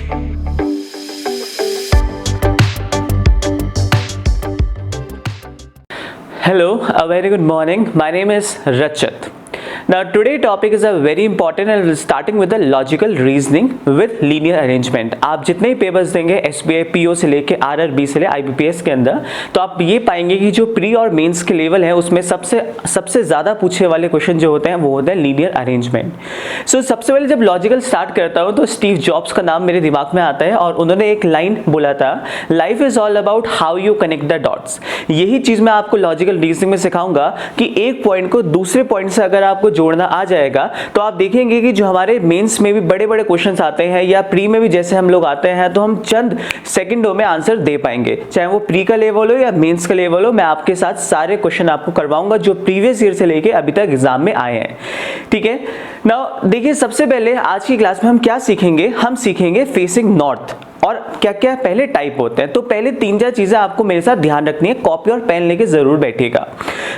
Hello, a very good morning. My name is Rachit. Now today topic is a very important and starting with the logical reasoning with linear arrangement. आप जितने ही papers देंगे SBI PO से लेके RRB से ले IBPS के अंदर, तो आप ये पाएंगे कि जो प्री और मेंस के लेवल है उसमें सबसे ज़्यादा पूछे वाले क्वेश्चन जो होते हैं वो होता है लीनियर अरेंजमेंट. सो सबसे पहले जब लॉजिकल स्टार्ट करता हूँ तो स्टीव जॉब्स का नाम मेरे दिमाग में आता है और उन्होंने एक लाइन बोला था, life is all about how you connect the dots. यही चीज़ मैं आपको लॉजिकल रीजनिंग में सिखाऊंगा कि एक पॉइंट को दूसरे पॉइंट से अगर आपको जोड़ना आ जाएगा तो आप देखेंगे कि जो हमारे मेंस में भी बड़े बड़े क्वेश्चंस आते हैं या प्री में भी जैसे हम लोग आते हैं तो हम चंद सेकंडों में आंसर दे पाएंगे, चाहे वो प्री का लेवल हो या मेंस का लेवल हो. मैं आपके साथ सारे क्वेश्चन आपको करवाऊंगा जो प्रीवियस ईयर से लेके अभी तक एग्जाम में आए हैं. ठीक है. नाउ देखिए, सबसे पहले आज की क्लास में हम क्या सीखेंगे, हम सीखेंगे फेसिंग नॉर्थ और क्या क्या पहले टाइप होते हैं. तो पहले 3-4 चीजें आपको मेरे साथ ध्यान रखनी है, कॉपी और पेन लेके जरूर बैठिएगा.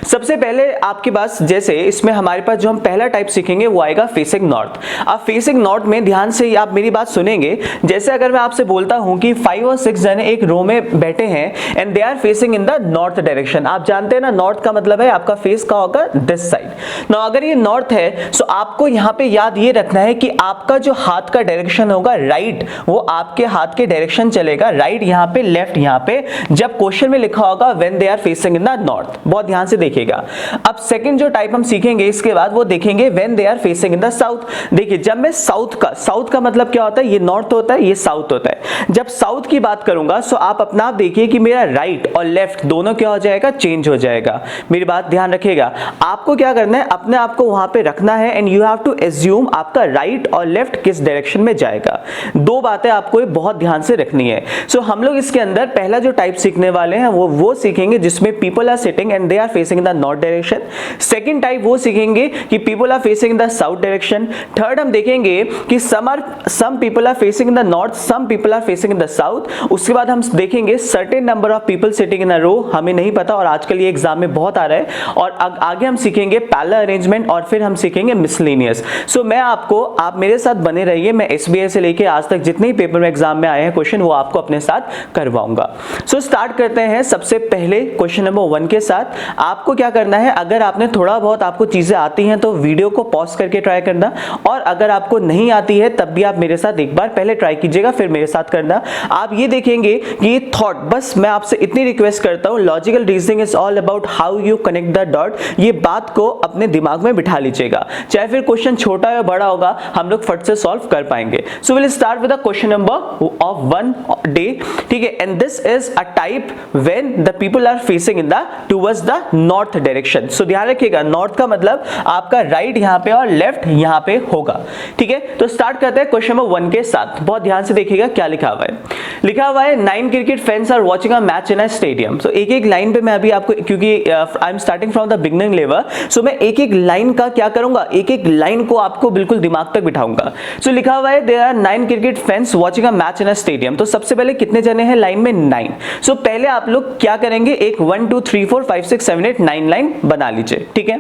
सबसे पहले आपके पास जैसे इसमें हमारे पास जो हम पहला टाइप सीखेंगे वो आएगा फेसिंग नॉर्थ. अब फेसिंग नॉर्थ में ध्यान से आप मेरी बात सुनेंगे. जैसे अगर मैं आपसे बोलता हूं कि 5 और 6 जने एक रो में बैठे हैं and they are facing in the north direction. आप जानते हैं ना, नॉर्थ का मतलब है आपका फेस का होगा दिस साइड. नाउ अगर ये नॉर्थ है तो आपको यहाँ पे याद ये रखना है कि आपका जो हाथ का डायरेक्शन होगा राइट, वो आपके हाथ के डायरेक्शन चलेगा राइट यहाँ पे, लेफ्ट यहाँ पे. जब क्वेश्चन में लिखा होगा when they are facing in the north, बहुत ध्यान से देखिएगा. अब सेकंड जो टाइप हम सीखेंगे इसके बाद वो देखेंगे when they are facing in the south. देखिए, जब मैं साउथ का मतलब क्या होता है, ये नॉर्थ होता है, ये साउथ होता है. जब साउथ की बात करूंगा तो आप अपना आप देखिए कि मेरा राइट और लेफ्ट दोनों क्या हो जाएगा, चेंज हो जाएगा. मेरी बात ध्यान रखिएगा. आपको क्या करना है, अपने आप को वहां पे रखना है and you have to assume आपका राइट और लेफ्ट किस डायरेक्शन में जाएगा. दो बातें आपको बहुत ध्यान से रखनी है. सो हम लोग इसके अंदर पहला जो टाइप सीखने वाले हैं वो सीखेंगे जिसमें people are sitting and they are facing in the north direction. Second type वो सीखेंगे कि people are facing in the south direction. Third हम देखेंगे कि some people are facing in the north, some people are facing in the south. उसके बाद हम देखेंगे certain number of people sitting in a row. हमें नहीं पता और आजकल ये एग्जाम में बहुत आ रहा है. और आगे हम सीखेंगे पैरेलल अरेंजमेंट और फिर हम सीखेंगे मिसलेनियस. सो मैं आपको, आप मेरे साथ बने रहिए. मैं एसबीआई से लेके आज तक जितने ही पेपर में एग्जाम में आए हैं क्वेश्चन वो आपको अपने साथ करवाऊंगा. सो स्टार्ट करते हैं सबसे पहले क्वेश्चन नंबर 1 के साथ. आपको क्या करना है, अगर आपने थोड़ा बहुत आपको चीजें आती हैं तो वीडियो को पॉज करके ट्राई करना, और अगर आपको नहीं आती है तब भी आप मेरे साथ एक बार पहले ट्राई कीजिएगा फिर मेरे साथ करना. आप ये देखेंगे कि ये थॉट, बस मैं आपसे इतनी रिक्वेस्ट करता हूं, logical reasoning is all about how you connect the dot. ये बात को अपने दिमाग में बिठा लीजिएगा, चाहे फिर क्वेश्चन छोटा या बड़ा होगा हम लोग फट से सॉल्व कर पाएंगे. So will start with the question number of 1 day. ठीक है. And this is a type when the people are facing in the towards the north direction. So ध्यान रखिएगा, नॉर्थ का मतलब आपका राइट यहाँ पे और लेफ्ट यहाँ पे होगा. ठीक है. तो स्टार्ट करते हैं क्वेश्चन नंबर 1 के साथ. बहुत ध्यान से देखिएगा क्या लिखा हुआ है. लिखा हुआ है 9 cricket fans are watching a match in a stadium. So एक एक लाइन पे मैं अभी आपको, क्योंकि I am starting from the beginning level, so मैं एक एक लाइन का क्या करूंगा, एक एक लाइन को आपको बिल्कुल दिमाग तक बिठाऊंगा. सो लिखा हुआ है there are 9 cricket fans watching a match in a stadium. तो सबसे पहले कितने जने हैं लाइन में, 9. सो पहले आप लोग क्या करेंगे, एक 1 2 3 4 5 6 7 8 9 लाइन बना लीजिए. ठीक है.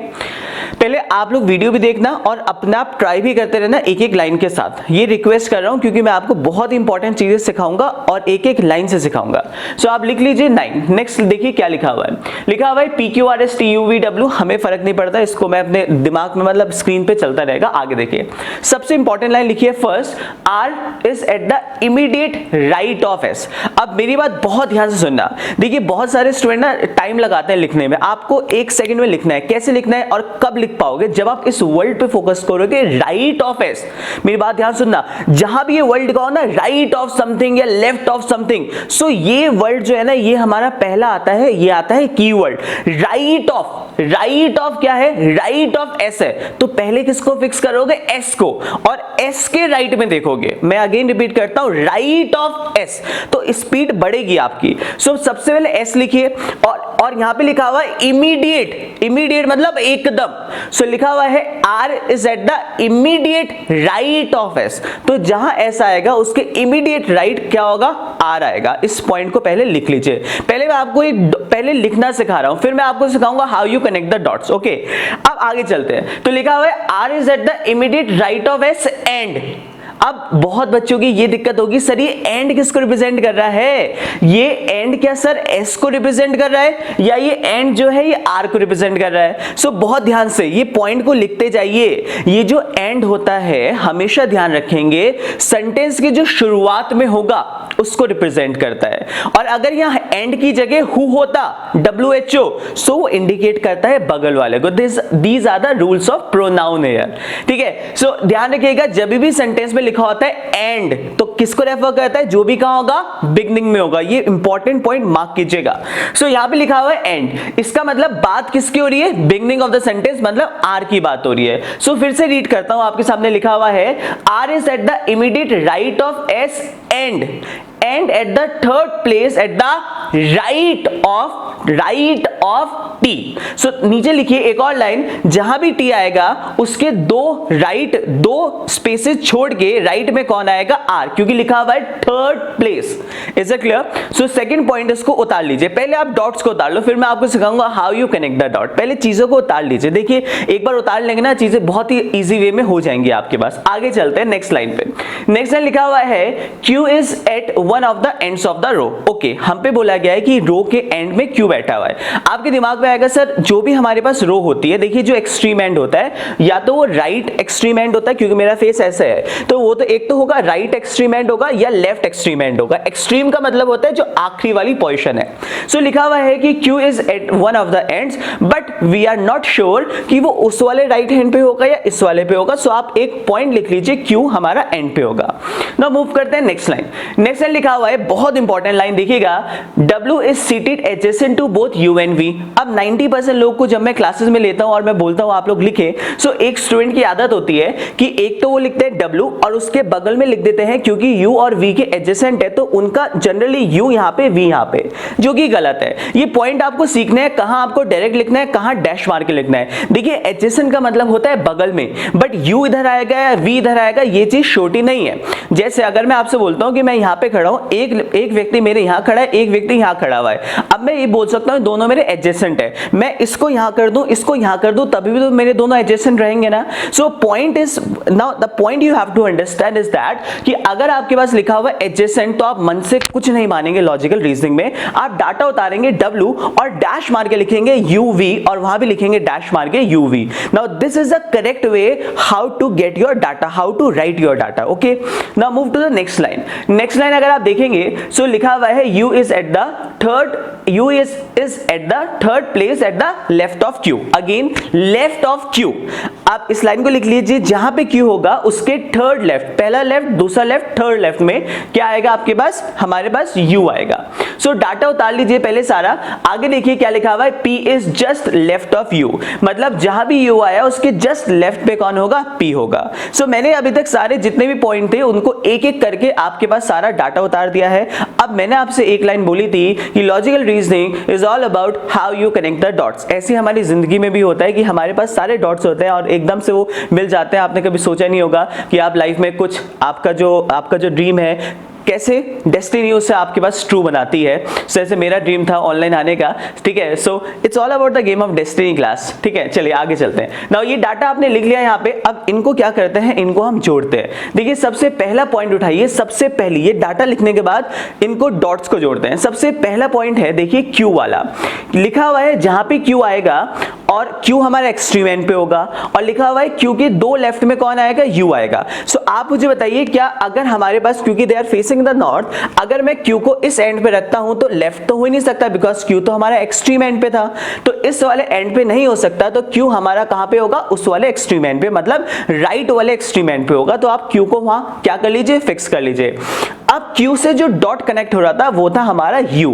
पहले आप लोग वीडियो भी देखना और अपना आप ट्राई भी करते रहना एक एक लाइन के साथ. ये रिक्वेस्ट कर रहा हूं क्योंकि मैं आपको बहुत इंपॉर्टेंट चीजें सिखाऊंगा और एक एक लाइन से सिखाऊंगा. सो आप लिख लीजिए 9. नेक्स्ट देखिए क्या लिखा हुआ है. लिखा हुआ है PQRSTUVW. हमें फर्क नहीं पड़ता, इसको मैं अपने दिमाग में मतलब स्क्रीन पे चलता रहेगा. आगे देखिए, सबसे इंपॉर्टेंट लाइन लिखिए first, R is at the immediate right of S. अब मेरी बात बहुत ध्यान से सुनना. देखिए, बहुत सारे स्टूडेंट ना टाइम लगाते हैं लिखने में. आपको 1 सेकंड में लिखना है. कैसे लिखना है और कब लिख पाओगे, जब आप इस वर्ड पे फोकस करोगे, राइट ऑफ S. मेरी बात ध्यान सुनना, जहां भी ये वर्ड लिखा हो ना, राइट ऑफ समथिंग या लेफ्ट ऑफ समथिंग, सो ये वर्ड जो है ना, ये हमारा पहला आता है, ये आता है keyword right of. Right of क्या है, राइट ऑफ S है. तो पहले किसको फिक्स करोगे, S को, और S के राइट में देखोगे. मैं अगेन रिपीट करता हूं, राइट ऑफ S. तो स्पीड बढ़ेगी आपकी. सो सबसे पहले S लिखिए और यहां पे लिखा हुआ है इमीडिएट. इमीडिएट मतलब एकदम. सो लिखा हुआ है R is at the immediate right of S. तो जहां S आएगा उसके इमीडिएट राइट क्या होगा, R आएगा. इस पॉइंट को पहले लिख लीजिए. पहले मैं आपको पहले लिखना सिखा रहा हूं, फिर मैं आपको सिखाऊंगा how you connect the dots. Okay, अब आगे चलते हैं. तो लिखा हुआ है R is at the immediate right of S and अब बहुत बच्चों की ये दिक्कत होगी, सर ये एंड किसको रिप्रेजेंट कर रहा है? ये एंड क्या सर एस को रिप्रेजेंट कर रहा है या ये एंड जो है ये आर को रिप्रेजेंट कर रहा है? सो बहुत ध्यान से ये पॉइंट को लिखते जाइए। ये जो एंड होता है हमेशा ध्यान रखेंगे सेंटेंस की जो शुरुआत में होगा उसको रिप्रेजेंट करता है, और अगर यहां एंड की जगह हु होता WHO सो वो इंडिकेट करता है बगल वाले को। These are the rules of pronoun here, ठीक है। सो ध्यान रखिएगा जब भी सेंटेंस में लिखा होता है एंड तो किसको रेफर करता है? जो भी कहां होगा बिगनिंग में होगा। ये इंपॉर्टेंट पॉइंट मार्क कीजिएगा। सो यहां पे लिखा हुआ है एंड, इसका मतलब बात किसकी हो रही है? बिगनिंग ऑफ द सेंटेंस, मतलब आर की बात हो रही है। सो फिर से रीड करता हूं, आपके सामने लिखा हुआ है R is at the immediate right of S and at the third place at the right of T। सो नीचे लिखिए एक और लाइन, जहां भी T आएगा उसके दो स्पेसेस छोड़ के राइट में कौन आएगा? R, क्योंकि लिखा हुआ है third place. Is it clear? So second point इसको उतार लीजिए। पहले आप डॉट्स को उतार लो, फिर मैं आपको सिखाऊंगा how you connect the dot. पहले चीजों को उतार लीजिए। देखिए एक बार उतार लेंगे ना चीजें बहुत ही इजी वे में हो जाएंगी आपके पास। आगे चलते हैं नेक्स्ट लाइन पे। नेक्स्ट लाइन लिखा हुआ है Q is at one of the ends of the row. Okay, हम पे बोला गया है कि रो के एंड में Q बैठा हुआ है। आपके दिमाग में आएगा सर जो भी हमारे पास रो होती है, देखिए जो एक्सट्रीम एंड होता है या तो वो राइट एक्सट्रीम एंड होता है, क्योंकि मेरा फेस ऐसा है तो वो तो एक तो होगा राइट एक्सट्रीम एंड होगा या लेफ्ट एक्सट्रीम एंड होगा। एक्सट्रीम का मतलब होता है जो आखिरी वाली पोजीशन है। सो लिखा हुआ है कि Q is at one of the ends but we are not sure कि वो उस वाले राइट हैंड पे होगा या इस वाले पे होगा। सो आप एक पॉइंट लिख लीजिए Q हमारा एंड पे होगा। नाउ मूव करते हैं नेक्स्ट लाइन। नेक्स्ट लाइन लिखा हुआ है बहुत इंपॉर्टेंट लाइन, देखिएगा W is seated adjacent to both U and V। अब 90% लोग को जब मैं क्लासेस में लेता हूं और मैं बोलता हूं आप लोग लिखें, सो एक स्टूडेंट की आदत होती है कि एक तो वो लिखते हैं W और उसके बगल में लिख देते हैं, क्योंकि U और V के एडजेसेंट है तो उनका जनरली U यहां पे V यहां पे, जो कि गलत है। ये पॉइंट आपको सीखना है कहां आपको डायरेक्ट लिखना है, कहां डैश मार के लिखना है। देखिए एडजेसेंट का मतलब होता है बगल में, बट U इधर आएगा या V इधर आएगा ये चीज छोटी नहीं है। जैसे अगर मैं आपसे बोलता हूं कि मैं यहां पे खड़ा हूं, एक व्यक्ति मेरे यहां खड़ा है, एक व्यक्ति यहां खड़ा हुआ है। अब मैं ये बोल सकता हूं दोनों मेरे एडजेसेंट है, मैं इसको यहां कर दूं इसको यहां कर दूं तभी भी तो मेरे दोनों एडजेसेंट रहेंगे ना। So point is now the point you have to understand is that कि अगर आपके पास लिखा हुआ है एडजेसेंट तो आप मन से कुछ नहीं मानेंगे, लॉजिकल रीजनिंग में आप डाटा उतारेंगे W और डैश मार के लिखेंगे UV और वहां भी लिखेंगे डैश मार के UV। Now this is the correct way how to get your data, how to write your data. Okay, now move to the next line. Next line अगर आप देखेंगे सो लिखा हुआ है U is at the third place at the left of Q। Again left of Q। आप इस line को लिख लीजिए, जहां पे Q होगा उसके थर्ड लेफ्ट, पहला लेफ्ट दूसरा लेफ्ट थर्ड लेफ्ट में क्या आएगा आपके पास? हमारे पास U आएगा। सो डाटा उतार लीजिए पहले सारा। आगे देखिए क्या लिखा हुआ है, P is just left of U, मतलब जहां भी U आया उसके जस्ट लेफ्ट पे कौन होगा? P होगा। सो मैंने अभी तक सारे जितने भी पॉइंट थे उनको एक एक करके आपके पास सारा डाटा उतार दिया है। अब मैंने आपसे एक लाइन बोली थी कि logical reasoning is all about how you connect the dots. ऐसे हमारी जिंदगी में भी होता है कि हमारे पास सारे डॉट्स होते हैं और एकदम से वो मिल जाते हैं। आपने कभी सोचा नहीं होगा कि आप लाइफ में कुछ आपका जो ड्रीम है कैसे डेस्टिनी उससे आपके पास ट्रू बनाती है। जैसे मेरा ड्रीम था ऑनलाइन आने का, ठीक है। So it's all about the game of destiny class, ठीक है। चलिए आगे चलते हैं। नाउ ये डाटा आपने लिख लिया यहाँ पे, अब इनको क्या करते हैं, इनको हम जोड़ते हैं। देखिए सबसे पहला पॉइंट उठाइए, सबसे पहले ये डाटा लिखने के बाद इनको डॉट्स को जोड़ते हैं। सबसे पहला पॉइंट है देखिए Q वाला, लिखा हुआ है जहां पे Q आएगा और Q हमारा एक्सट्रीम एंड पे होगा और लिखा हुआ है Q के दो लेफ्ट में कौन आएगा? U आएगा। सो आप मुझे बताइए क्या अगर हमारे पास, क्योंकि they are facing the north, अगर मैं Q को इस एंड पे रखता हूं तो लेफ्ट तो हो ही नहीं सकता बिकॉज Q तो हमारा एक्सट्रीम एंड पे था, तो इस वाले एंड पे नहीं हो सकता। तो Q हमारा कहां पे होगा? उस वाले एक्सट्रीम एंड पे, मतलब राइट वाले एक्सट्रीम एंड पे होगा। तो आप Q को वहां क्या कर लीजिए? फिक्स कर लीजिए। अब Q से जो डॉट कनेक्ट हो रहा था वो था हमारा U।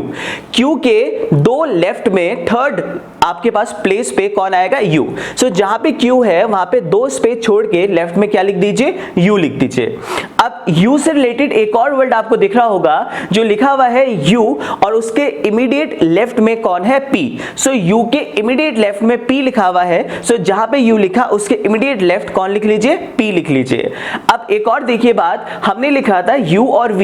Q के दो लेफ्ट में थर्ड आपके पास प्लेस पे कौन आएगा? U। सो जहां पे Q है वहां पे दो स्पेस छोड़ के लेफ्ट में क्या लिख दीजिए? U लिख दीजिए। अब U से रिलेटेड एक और वर्ड आपको दिख रहा होगा जो लिखा हुआ है U और उसके इमीडिएट लेफ्ट में कौन है? P। सो U के इमीडिएट लेफ्ट में P लिखा हुआ है। सो जहां पे U लिखा उसके इमीडिएट लेफ्ट कौन लिख लीजिए? P लिख लीजिए। अब एक और देखिए बात, हमने लिखा था U और V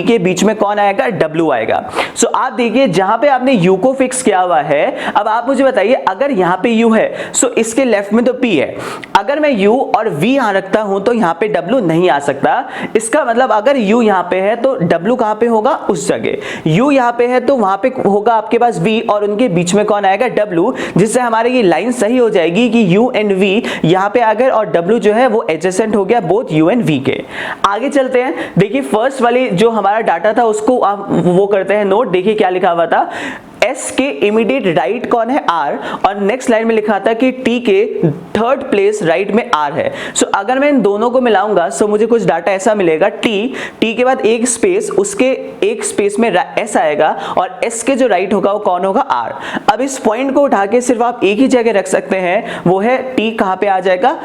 के बीच में कौन आएगा? W आएगा। सो आप देखिए जहां पे आपने U को फिक्स किया हुआ है, अब अब आप मुझे बताइए, अगर यहाँ पे u है सो इसके लेफ्ट में तो p है, अगर मैं u और v यहाँ रखता हूं तो यहाँ पे w नहीं आ सकता। इसका मतलब अगर u यहाँ पे है तो w कहाँ पे होगा, उस जगह। u यहाँ पे है तो वहां पे होगा आपके पास v और उनके बीच में कौन आएगा, w, जिससे हमारी ये लाइन सही हो जाएगी कि u एंड v यहाँ पे आ गए और w जो है वो एडजेसेंट हो गया बोथ u एंड v के। आगे चलते हैं, देखिए फर्स्ट वाली जो हमारा डाटा था उसको आप वो करते हैं नोट। देखिए क्या लिखा हुआ था, S के इमीडिएट राइट कौन है, R, और नेक्स्ट लाइन में लिखा था कि T के थर्ड प्लेस राइट में R है। सो अगर मैं इन दोनों को मिलाऊंगा सो मुझे कुछ डाटा ऐसा मिलेगा, T के बाद एक स्पेस, उसके एक स्पेस में S आएगा और S के जो राइट होगा वो कौन होगा, R। अब इस पॉइंट को उठा के सिर्फ आप एक ही जगह रख सकते हैं, वो है T कहाँ पे आ जाएगा,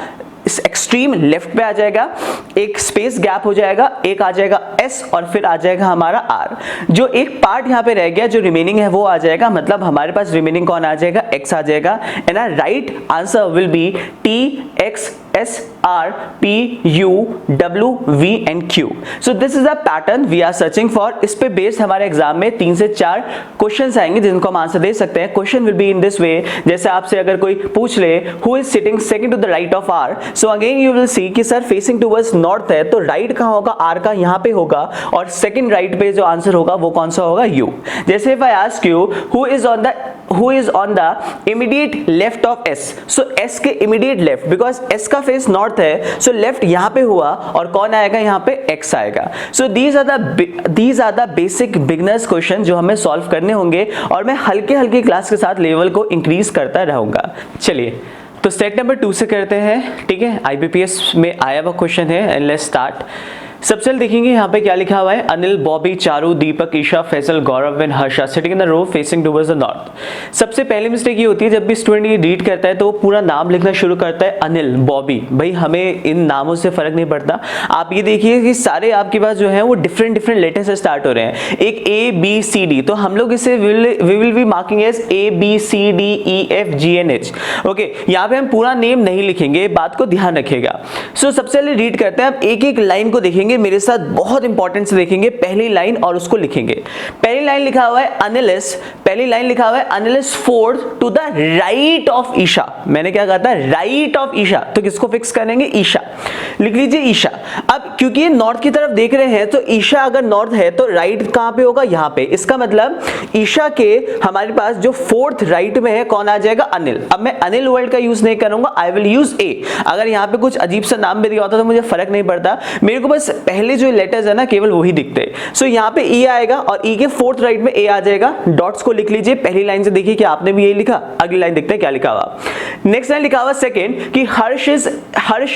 इस एक्सट्रीम लेफ्ट पे आ जाएगा, एक स्पेस गैप हो जाएगा, एक आ जाएगा S और फिर आ जाएगा हमारा R। जो एक पार्ट यहाँ पे रह गया जो रिमेनिंग है वो आ जाएगा, मतलब हमारे पास रिमेनिंग कौन आ जाएगा, X आ जाएगा। And our right answer will be T X S R P U W V and Q। So this is the pattern we are searching for। इस पे बेस्ड हमारे एग्जाम में 3 से 4 क्वेश्चंस आएंगे जिनको हम आंसर दे सकते हैं। Question will be in this way, जैसे आपसे अगर कोई पूछ ले who is sitting second to the right of R, so again you will see कि सर फेसिंग टुवर्ड्स नॉर्थ है तो राइट कहाँ होगा, R का यहाँ पे होगा, और सेकंड राइट पे जो आंसर होगा वो कौन सा होगा, U। जैसे if I ask you who is on the immediate left of S, so S के इमीडिएट लेफ्ट, बिकॉज S का फेस नॉर्थ है सो लेफ्ट यहाँ पे हुआ और कौन आएगा, यहाँ पे X आएगा। So these are the basic beginners question जो हमें सॉल्व करने होंगे और मैं हल्के हल्के क्लास के साथ लेवल को इंक्रीज करता रहूंगा। चलिए तो स्टेप नंबर 2 से करते हैं, ठीक है। IBPS में आया हुआ क्वेश्चन है एंड लेट्स स्टार्ट। सबसे पहले देखेंगे यहाँ पे क्या लिखा हुआ है, Anil, Bobby, Charu, Deepak, Isha, Faisal, Gaurav and Harsha sitting in the row facing towards the north. सबसे पहली मिस्टेक ये होती है जब भी स्टूडेंट ये रीड करता है तो वो पूरा नाम लिखना शुरू करता है, अनिल, बॉबी। भाई हमें इन नामों से फर्क नहीं पड़ता। आप ये देखिए कि सारे आपके पास जो है वो डिफरेंट लेटर से स्टार्ट हो रहे हैं, एक ABCD, तो हम लोग इसे we will be marking as ABCDEFGNH। Okay, यहाँ पे हम पूरा नेम नहीं लिखेंगे, बात को ध्यान रखिएगा। सो सबसे पहले रीड करते हैं, आप एक एक लाइन को देखेंगे, मेरे साथ बहुत इंपॉर्टेंट से देखेंगे पहली लाइन और उसको लिखेंगे। पहली लाइन लिखा हुआ है अनिलिस, पहली लाइन लिखा हुआ है Anil is fourth to the right of Isha. मैंने क्या कहा था, राइट ऑफ ईशा, तो किसको फिक्स करेंगे, ईशा। लिख लीजिए ईशा। अब क्योंकि ये नॉर्थ की तरफ देख रहे हैं तो ईशा अगर नॉर्थ है तो राइट कहां पे होगा, यहां पे। इसका मतलब ईशा के हमारे पास जो फोर्थ राइट में है कौन आ जाएगा, अनिल। अब मैं अनिल वर्ड का यूज नहीं करूंगा, आई विल यूज ए। अगर यहां पे कुछ अजीब सा नाम भी दिया होता तो मुझे फर्क नहीं पड़ता, मेरे को बस पहले जो लेटर्स है ना केवल वही दिखते हैं। सो यहाँ पे ई आएगा और ई के फोर्थ राइट में ए आ जाएगा। डॉट्स को लिख लीजिए। पहली लाइन से देखिए कि आपने भी यही लिखा। अगली लाइन देखते हैं क्या लिखा हुआ। नेक्स्ट लाइन लिखा हुआ सेकंड कि Harsh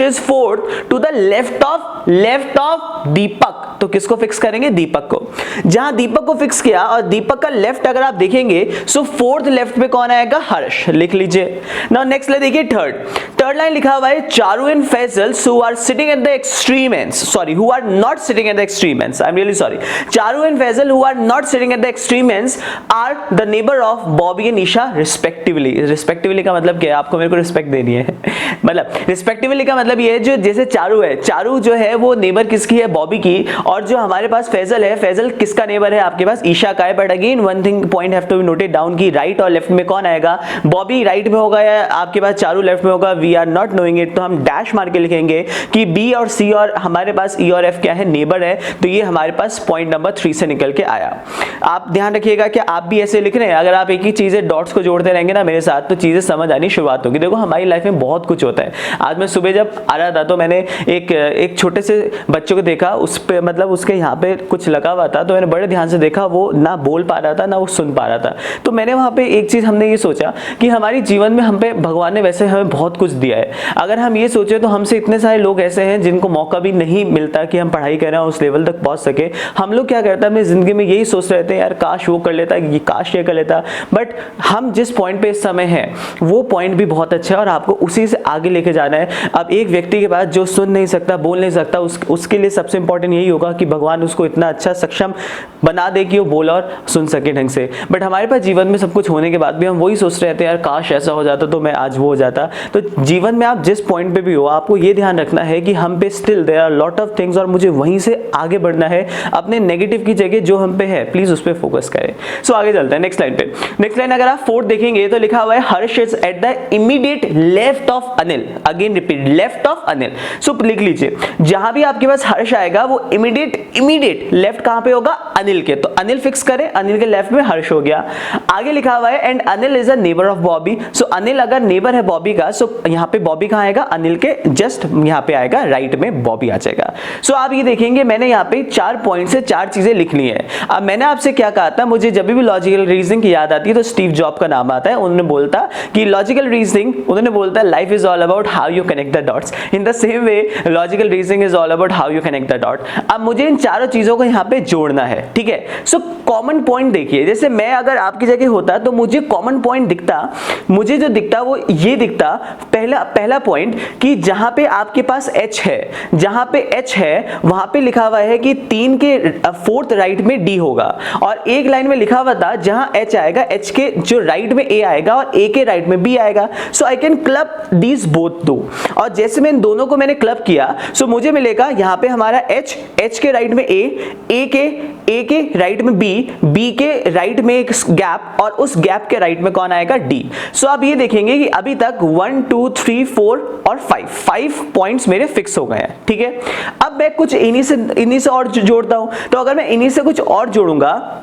is fourth to the left of Deepak, तो किसको फिक्स करेंगे, दीपक को। जहां दीपक को फिक्स किया और दीपक का लेफ्ट अगर आप देखेंगे सो फोर्थ लेफ्ट पे कौन आएगा, हर्ष। लिख लीजिए। नाउ नेक्स्ट लाइन देखिए थर्ड लाइन लिखा हुआ है Charu and Faisal who are sitting at the extreme ends, sorry who are not sitting at the extreme ends, I'm really sorry, Charu and Faisal who are not sitting at the extreme ends are the neighbor of Bobby and Isha respectively। respectively का मतलब क्या है, आपको मेरे को respect देनी है मतलब respectively का मतलब ये है जो जैसे चारू है, चारू जो है वो नेबर किसकी है, बॉबी की, और जो हमारे पास फैजल है, फैजल किसका नेबर है, आपके पास ईशा का है। But again one thing point have to be noted down कि राइट और लेफ्ट में कौन आएगा, बॉबी राइट में होगा या आपके पास चारू लेफ्ट में होगा, we are not knowing it, तो हम डैश मार के लिखेंगे कि बी और सी और हमारे पास ई और एफ क्या है, नेबर है। तो ये हमारे पास पॉइंट नंबर 3 से निकल के आया। आप ध्यान रखिएगा कि आप भी ऐसे लिख रहे हैं, अगर आप एक ही चीजें डॉट्स को जोड़ते रहेंगे ना मेरे साथ तो चीजें समझ आनी शुरुआत होगी। देखो हमारी लाइफ में बहुत कुछ होता है। आज मैं सुबह जब आ रहा था तो मैंने एक छोटे से बच्चे को देखा, उस पे मतलब उसके यहाँ पे कुछ लगा हुआ था, तो मैंने बड़े ध्यान से देखा, वो ना बोल पा रहा था ना वो सुन पा रहा था। तो मैंने वहाँ पे एक चीज हमने ये सोचा कि हमारी जीवन में हम पे भगवान ने वैसे हमें बहुत कुछ दिया है। अगर हम ये सोचे तो हमसे इतने सारे लोग ऐसे हैं जिनको मौका भी नहीं मिलता कि हम पढ़ाई करें उस लेवल तक पहुंच सके। हम लोग क्या करते हैं अपनी जिंदगी में यही सोच रहते हैं यार काश वो कर लेता, ये काश ये कर लेता। बट हम जिस पॉइंट पे इस समय है वो पॉइंट भी बहुत अच्छा है और आपको उसी से आगे लेके जाना है। अब एक व्यक्ति के पास जो सुन नहीं सकता, बोल नहीं सकता, उसके लिए सबसे इंपॉर्टेंट यही होगा होगा कि भगवान उसको इतना अच्छा सक्षम बना दे कि वो बोल और सुन सके ढंग से। बट हमारे पास जीवन में सब कुछ होने के बाद भी हम वही सोचते रहते हैं, यार काश ऐसा हो जाता तो मैं आज वो हो जाता। तो जीवन में आप जिस पॉइंट पे भी हो, आपको ये ध्यान रखना है कि हम पे still there are lot of things और मुझे वहीं से आगे बढ़ना है। अपने नेगेटिव की जगह जो हम पे है प्लीज उस पर फोकस करें। सो आगे चलते हैं नेक्स्ट लाइन पे। नेक्स्ट लाइन अगर आप फोर्थ देखेंगे तो लिखा हुआ है Harsh is at the immediate left of Anil. Again repeat, left of Anil. So लिख लीजिए, जहां भी आपके पास हर्ष आएगा वो इमीडिएट लेफ्ट कहां पे होगा? अनिल के। तो अनिल फिक्स करें, अनिल के लेफ्ट में हर्ष हो गया। आगे लिखा हुआ है and Anil is a neighbour of Bobby. So Anil अगर नेबर है बॉबी का, सो यहां पे बॉबी कहां आएगा? अनिल के जस्ट यहां पे आएगा, राइट में बॉबी आ जाएगा। सो आप ये देखेंगे मैंने यहाँ पे 4 पॉइंट से 4 चीजें लिख ली है। अब मैंने आपसे क्या कहा था, मुझे जब भी लॉजिकल रीजनिंग की याद आती है तो स्टीव जॉब का नाम आता है। उन्होंने बोलता कि लॉजिकल रीजनिंग, उन्होंने बोलता है life is all about how you connect the dots. In the same way logical reasoning is all about how you connect the dot. अब मुझे इन चारों चीजों को यहाँ पे जोड़ना है, ठीक है। सो कॉमन पॉइंट देखिए, जैसे मैं अगर आपकी जगह होता तो मुझे कॉमन पॉइंट दिखता, मुझे जो दिखता वो ये दिखता। पहला पॉइंट कि जहां पे आपके पास h है, जहां पे h है वहां पे लिखा हुआ है कि 3 के 4th राइट में d होगा, और एक लाइन में लिखा हुआ था जहां h आएगा, h के जो राइट में a आएगा और a के राइट में b आएगा। So I can club these both दो, और जैसे मैं इन दोनों को मैंने क्लब किया सो मुझे मिलेगा यहाँ पे हमारा h के राइट में a के राइट में b के राइट में एक गैप, और उस गैप के राइट में कौन आएगा? d। सो आप ये देखेंगे कि अभी तक 1 2 3 4 और 5 पॉइंट्स मेरे फिक्स हो गए हैं, ठीक है। अब मैं कुछ इन्हीं से और जोड़ता हूं, तो अगर मैं इन्हीं से कुछ और जोड़ूंगा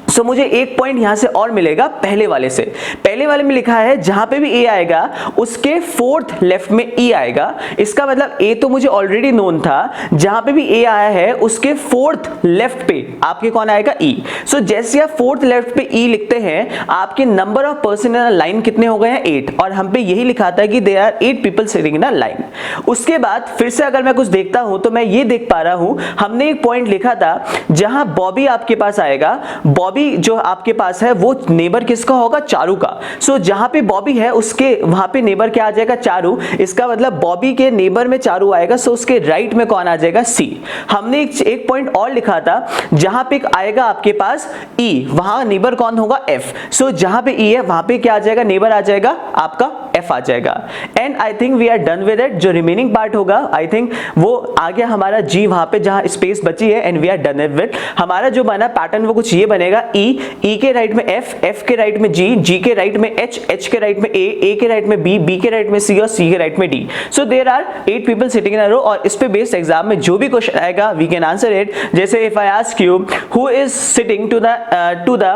सो मुझे एक पॉइंट यहां से और मिलेगा पहले वाले से। पहले वाले में लिखा है जहां पे भी a आएगा उसके 4th लेफ्ट में e आएगा। इसका मतलब a तो मुझे ऑलरेडी नोन था, जहां पे भी a आया है उसके 4th लेफ्ट पे आपके कौन आएगा? e। सो जैसे आप 4th लेफ्ट पे e लिखते हैं, आपके number of person in a line कितने हो गए हैं? 8, और हम पे यही लिखा था कि there are 8 people sitting in a line. उसके बाद फिर से अगर मैं कुछ देखता हूं तो मैं ये देख पा रहा हूं, हमने एक पॉइंट लिखा था जहां बॉबी आपके पास आएगा, बॉबी जो आपके पास है वो नेबर किसका होगा? चारू का। सो जहां पे बॉबी है उसके वहां पे नेबर क्या आ जाएगा? चारू। इसका मतलब बॉबी के नेबर में चारू आएगा, सो उसके राइट में कौन आ जाएगा? सी। हमने एक पॉइंट और लिखा था जहां पे आएगा आपके पास ई, वहां नेबर कौन होगा? एफ। सो जहां पे ई है वहां पे क्या आ जाएगा? नेबर आ जाएगा आपका एफ आ जाएगा। And I think we are done with it. जो रिमेनिंग पार्ट होगा आई थिंक वो आ गया हमारा जी, वहां पे जहां स्पेस बची है, and we are done with. हमारा जो बना पैटर्न वो कुछ ये बनेगा, ई के राइट में एफ के राइट में जी के राइट में एच के राइट में ए के राइट में बी के राइट में सी और सी के राइट में D. So there are 8 people sitting in a row, और इस पे बेस्ड एग्जाम में जो भी क्वेश्चन आएगा वी कैन आंसर इट। जैसे if I ask you who is sitting to the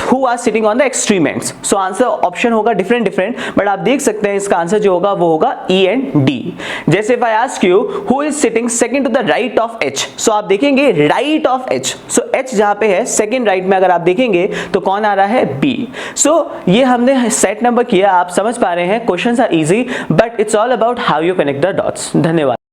who are sitting on the extreme ends, so answer option होगा different, but आप देख सकते हैं इसका आंसर जो होगा वो होगा ई एंड डी। जैसे if I ask you who is sitting second to the right of H, so आप देखेंगे right of H, so H जहां पे है सेकंड राइट में अगर आप देखेंगे तो कौन आ रहा है? बी। सो ये हमने सेट नंबर किया, आप समझ पा रहे हैं। Questions are easy but it's all about how you connect the dots. धन्यवाद।